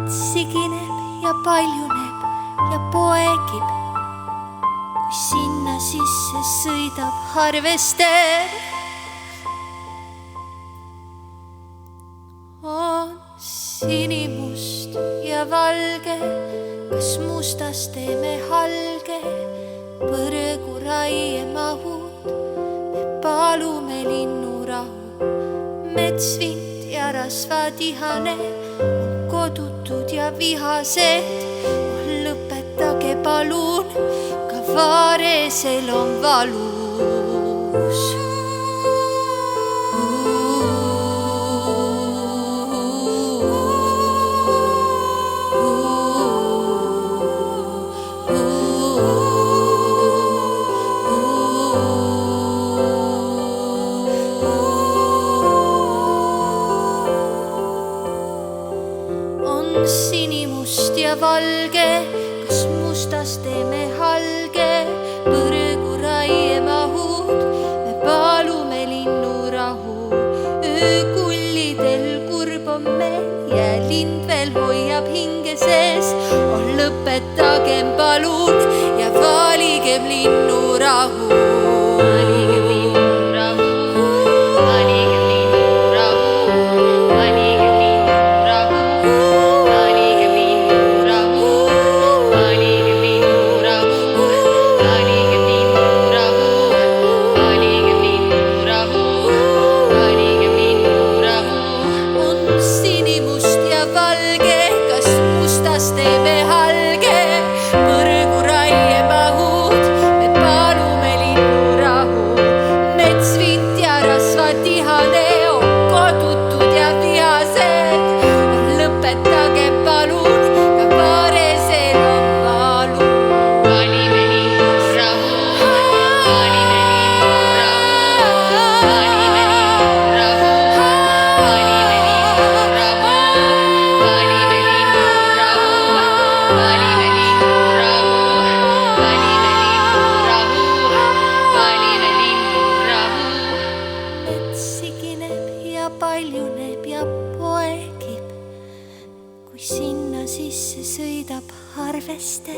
sigineb ja paljuneb ja poegib, kui sinna sisse sõidab harvester. On sinimust ja valge, kas mustas teeme halge, põrgu raiemahud, me palume linnurahu. Metsvint ja rasvatihane on kodutud ja vihased, lõpetage palun, ka Vaaresel on valus. Sinimust ja valge, kas mustas teeme halge, põrgu raiemahud, me palume linnurahu. Öökullidel kurb on meil ja lind veel hoiab hinge sees, lõpetagem palun ja valigem linnurahu. Teeme halge, põrgu raiemahud, me palume linnurahu. Metsvint ja rasvatihane on kodutud ja vihased, lõpetage palun, ka Vaaresel on valu. Valime linnurahu, valime linnurahu, valime linnurahu, valime linnurahu, valime linnurahu. Valime linnurahu, valime linnurahu, valime linnurahu. Mets sigineb ja paljuneb ja poegib, kui sinna sisse sõidab harvester.